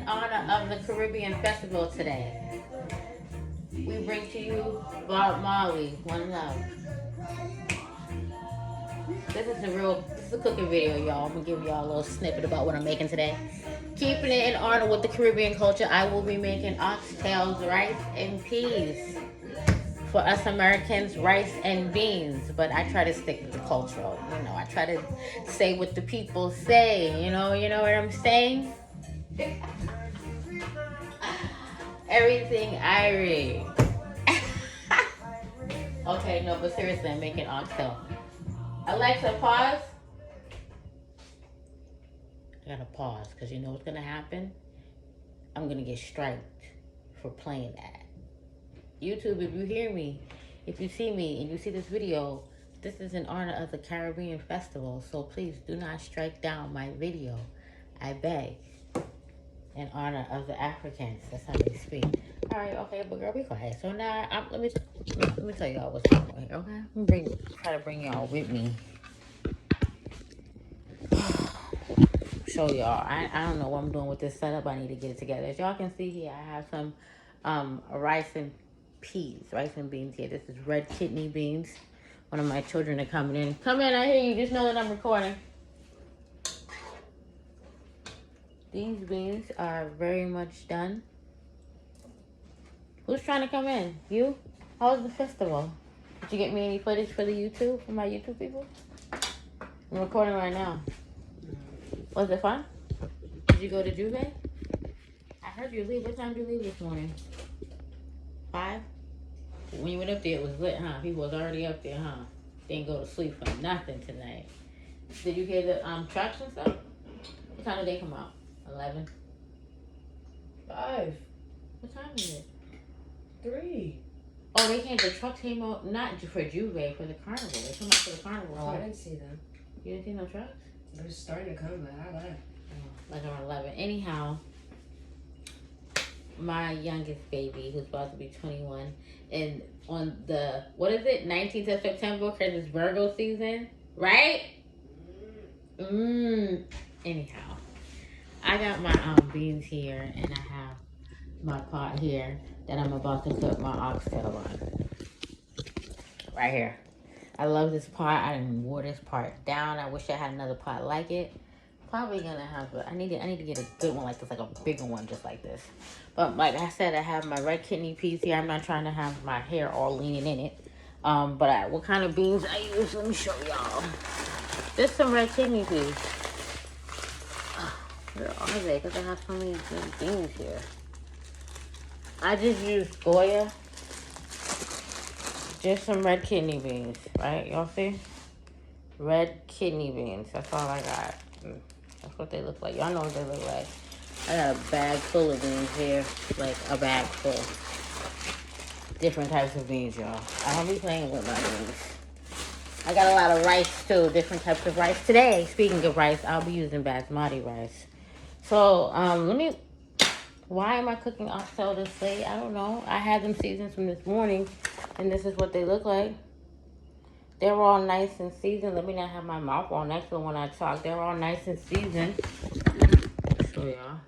honor of the Caribbean Festival today, we bring to you Bob Marley, One Love. This is a cooking video, y'all. I'm gonna give y'all a little snippet about what I'm making today. Keeping it in honor with the Caribbean culture, I will be making oxtails, rice, and peas. For us Americans, rice and beans, but I try to stick with the cultural. I try to say what the people say. You know what I'm saying? Everything Irish. Okay, no, but seriously, I'm making oxtail. Alexa, pause. I gotta pause because you know what's gonna happen? I'm gonna get striked for playing that. YouTube, if you hear me, if you see me and you see this video, this is in honor of the Caribbean Festival, so please do not strike down my video. I beg. In honor of the Africans. That's how they speak. Alright, okay, but girl, be quiet. So now, let me tell y'all what's going on here, okay? Let me try to bring y'all with me. Show y'all. I don't know what I'm doing with this setup. I need to get it together. As y'all can see here, I have some rice and beans here. This is red kidney beans. One of my children are coming in. Come in, I hear you. Just know that I'm recording. These beans are very much done. Who's trying to come in? You? How was the festival? Did you get me any footage for the YouTube, for my YouTube people? I'm recording right now. Was it fun? Did you go to Juve? I heard you leave. What time did you leave this morning? 5? When you went up there, it was lit, huh? People was already up there, huh? Didn't go to sleep for nothing tonight. Did you hear the trucks and stuff? What time did they come out? 11? 5. What time is it? 3. Oh, the trucks came out, not for Juve, for the carnival. They come out for the carnival. Oh, I didn't see them. You didn't see no trucks? They're starting to come, but I left. Oh, like around 11. Anyhow, my youngest baby, who's about to be 21, and on the, 19th of September, because it's Virgo season, right? Anyhow, I got my beans here, and I have my pot here that I'm about to cook my oxtail on. Right here. I love this pot. I done wore this part down. I wish I had another pot like it. Probably gonna have I need to get a good one like this, like a bigger one just like this. But like I said, I have my red kidney peas here. I'm not trying to have my hair all leaning in it. But what kind of beans I use, let me show y'all. There's some red kidney peas. Where are they? Because I have so many good beans here. I just used Goya. Just some red kidney beans, right? Y'all see? Red kidney beans. That's all I got. That's what they look like. Y'all know what they look like. I got a bag full of beans here. Like a bag full. Different types of beans, y'all. I don't be playing with my beans. I got a lot of rice, too. Different types of rice. Today, speaking of rice, I'll be using basmati rice. So, why am I cooking oxtail this late? I don't know. I had them seasoned from this morning, and this is what they look like. They're all nice and seasoned. Let me not have my mouth all next to when I talk. They're all nice and seasoned. I'll show y'all.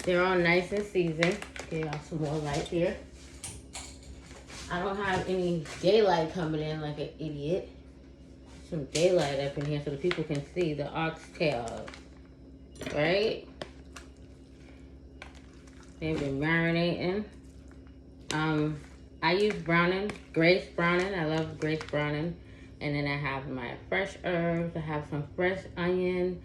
They're all nice and seasoned. Get y'all some more light here. I don't have any daylight coming in like an idiot. Some daylight up in here so the people can see the oxtail. Right? They've been marinating. I use browning, Grace browning. I love Grace browning. And then I have my fresh herbs. I have some fresh onion,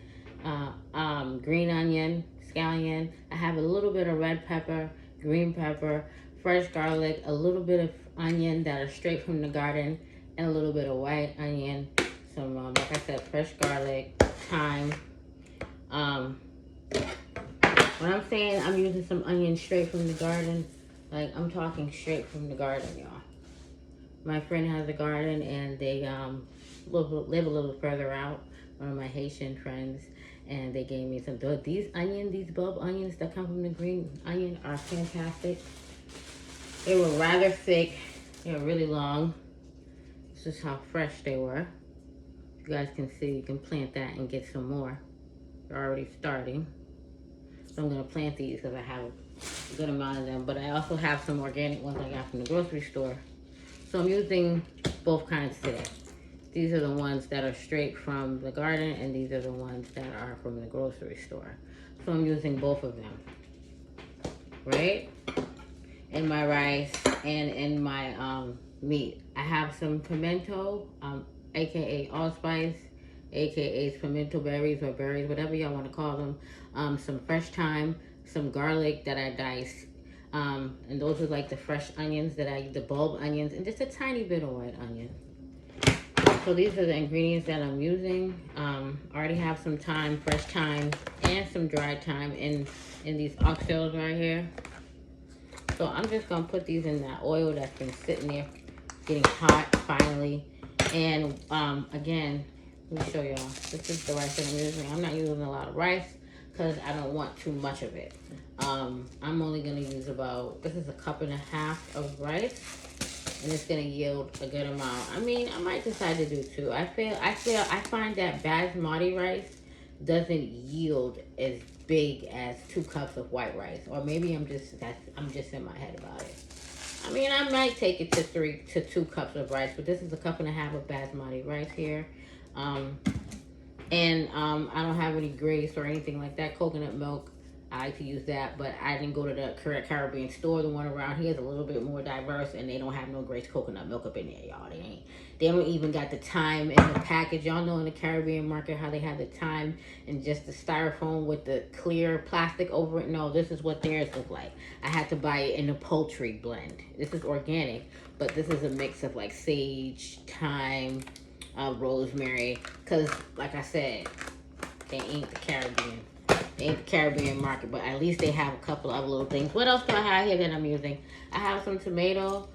green onion, scallion. I have a little bit of red pepper, green pepper, fresh garlic, a little bit of onion that are straight from the garden, and a little bit of white onion. Some, like I said, fresh garlic, thyme. When I'm saying I'm using some onion straight from the garden, like I'm talking straight from the garden, y'all. My friend has a garden and they live a little further out. One of my Haitian friends, and they gave me some. These bulb onions that come from the green onion are fantastic. They were rather thick. They were really long. This is how fresh they were. You guys can see, you can plant that and get some more. They're already starting. So I'm gonna plant these because I have a good amount of them. But I also have some organic ones I got from the grocery store. So I'm using both kinds today. These are the ones that are straight from the garden, and these are the ones that are from the grocery store. So I'm using both of them, right? In my rice and in my meat. I have some pimento, aka allspice, aka pimento berries or berries, whatever y'all want to call them. Some fresh thyme, some garlic that I dice. And those are like the fresh onions the bulb onions, and just a tiny bit of white onion. So these are the ingredients that I'm using. I already have some thyme, fresh thyme, and some dried thyme in these oxtails right here. So I'm just gonna put these in that oil that's been sitting there, getting hot finally. And again, let me show y'all. This is the rice that I'm using. I'm not using a lot of rice because I don't want too much of it. I'm only gonna use this is a cup and a half of rice, and it's gonna yield a good amount. I mean, I might decide to do two. I find that basmati rice doesn't yield as big as 2 cups of white rice, or maybe I'm just in my head about it. I mean, I might take it to 2 cups of rice, but this is a cup and a half of basmati rice here. And I don't have any grace or anything like that. Coconut milk, I like to use that, but I didn't go to the correct Caribbean store. The one around here is a little bit more diverse, and they don't have no Grace coconut milk up in there, y'all. They don't even got the thyme in the package. Y'all know in the Caribbean market how they have the thyme and just the styrofoam with the clear plastic over it. No, this is what theirs look like. I had to buy it in a poultry blend. This is organic, but this is a mix of like sage, thyme, rosemary, because like I said, they ain't the Caribbean. They ain't the Caribbean market, but at least they have a couple of other little things. What else do I have here that I'm using? I have some tomato.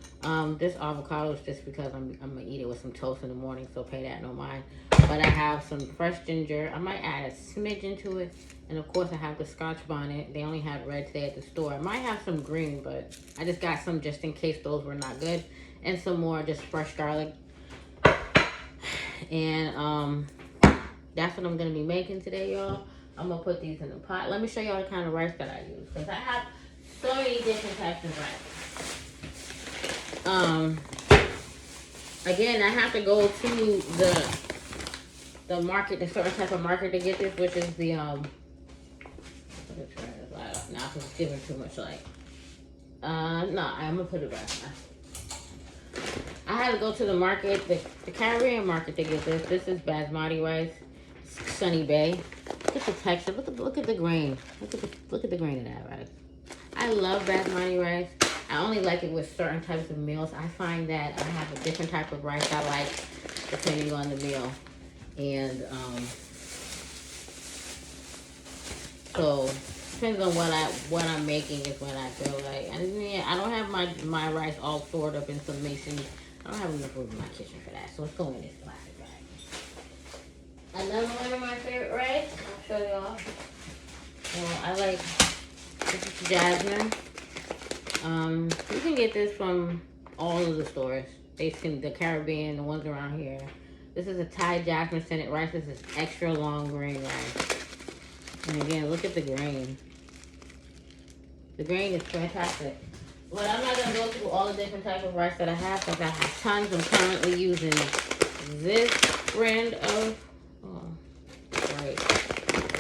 This avocado is just because I'm gonna eat it with some toast in the morning, so pay that no mind. But I have some fresh ginger. I might add a smidgen to it, and of course I have the Scotch bonnet. They only had red today at the store. I might have some green, but I just got some just in case those were not good, and some more just fresh garlic. And that's what I'm gonna be making today, y'all. I'm gonna put these in the pot. Let me show y'all the kind of rice that I use, because I have so many different types of rice. Again, I have to go to the market, the certain type of market to get this, which is the now because it's giving too much light. No, I'm gonna put it back. I had to go to the market, the Caribbean market to get this. This is basmati rice, Sunny Bay. Look at the texture. Look at the grain. Look at the grain of that rice. I love basmati rice. I only like it with certain types of meals. I find that I have a different type of rice I like depending on the meal, and so depends on what I'm making is what I feel like. And yeah, I don't have my rice all stored up in some mason. I don't have enough room in my kitchen for that, so it's going in this plastic bag. Another one of my favorite rice, I'll show y'all. I like, this is jasmine. You can get this from all of the stores. The Caribbean, the ones around here. This is a Thai jasmine scented rice. This is extra long grain rice. And again, look at the grain. The grain is fantastic. But I'm not gonna go through all the different types of rice that I have because I have tons. I'm currently using this brand of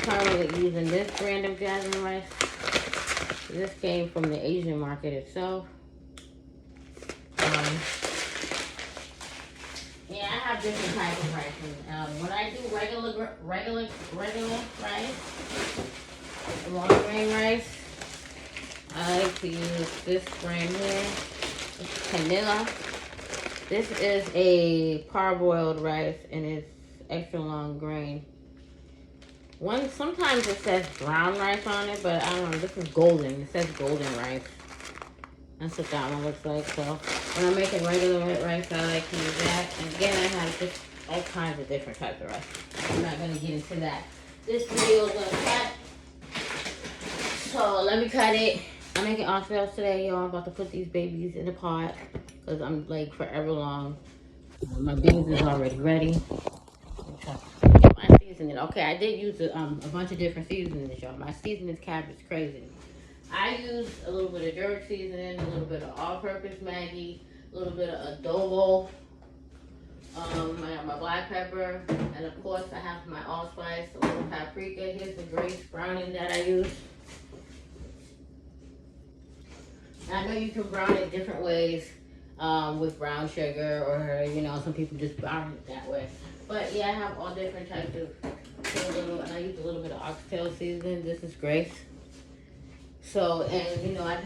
currently using this brand of jasmine rice. This came from the Asian market itself. Yeah, I have different types of rice. When I do regular rice, long grain rice, I like to use this brand here. It's Canilla. This is a parboiled rice and it's extra long grain. Sometimes it says brown rice on it, but I don't know. This is golden. It says golden rice. That's what that one looks like. So when I'm making regular rice, I like to use that. And again, I have just all kinds of different types of rice. I'm not gonna get into that. This video is gonna cut. So let me cut it. I'm making oxtails today, y'all. I'm about to put these babies in the pot because I'm like forever long. My beans is already ready. Get my seasoning. Okay, I did use a bunch of different seasonings, y'all. My seasoning cabinet is crazy. I used a little bit of jerk seasoning, a little bit of all-purpose Maggi, a little bit of adobo. I got my black pepper, and of course I have my allspice, a little paprika. Here's the Grace browning that I use. I know you can brown it different ways, with brown sugar, or you know, some people just brown it that way. But yeah, I have all different types of and I use a little bit of oxtail seasoning. This is Grace. So, and you know, I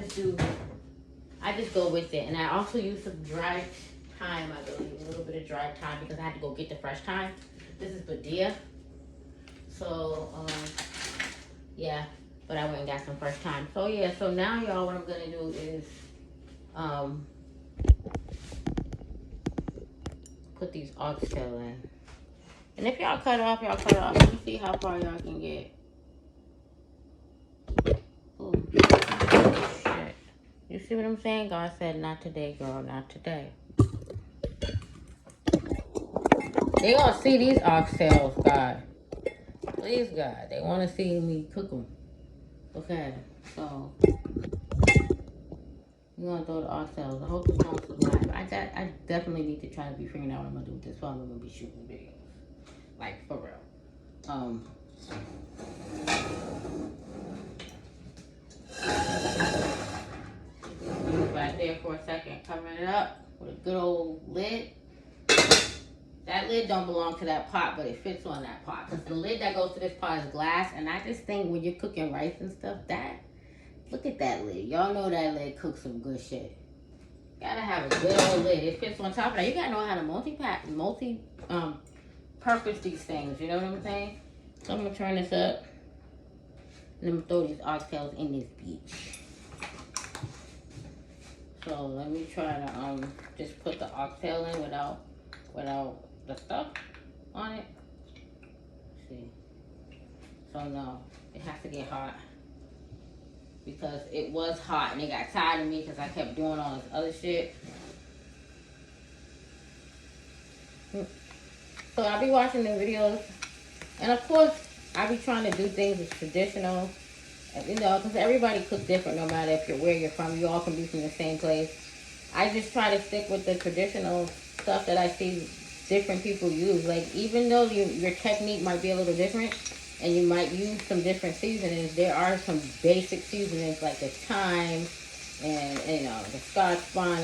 just go with it, and I also use some dry thyme, I believe, a little bit of dry thyme because I had to go get the fresh thyme. This is Badia. So, yeah, but I went and got some fresh thyme. So yeah, so now y'all, what I'm gonna do is, put these oxtail in. And if y'all cut off, y'all cut off. Let me see how far y'all can get. Ooh, shit. You see what I'm saying? God said, not today, girl, not today. They gonna see these oxtails, God. Please, God. They want to see me cook them. Okay, so we're gonna throw the oxtails. I hope it's going to survive. I definitely need to try to be figuring out what I'm gonna do with this while I'm gonna be shooting videos. Like, for real. Back there for a second, covering it up with a good old lid. That lid don't belong to that pot, but it fits on that pot. Because the lid that goes to this pot is glass, and I just think when you're cooking rice and stuff, look at that lid. Y'all know that lid cooks some good shit. Gotta have a good old lid. It fits on top of that. You gotta know how to purpose these things. You know what I'm saying? So I'm gonna turn this up, and I'm gonna throw these oxtails in this bitch. So let me try to just put the oxtail in without the stuff on it. Let's see. So no, it has to get hot because it was hot and it got tired of me because I kept doing all this other shit. So I'll be watching the videos, and of course I'll be trying to do things that's traditional. You know, because everybody cooks different no matter if you're where you're from. You all can be from the same place. I just try to stick with the traditional stuff that I see different people use. Like, even though your technique might be a little different and you might use some different seasonings, there are some basic seasonings like the thyme and, you know, the Scotch bonnet.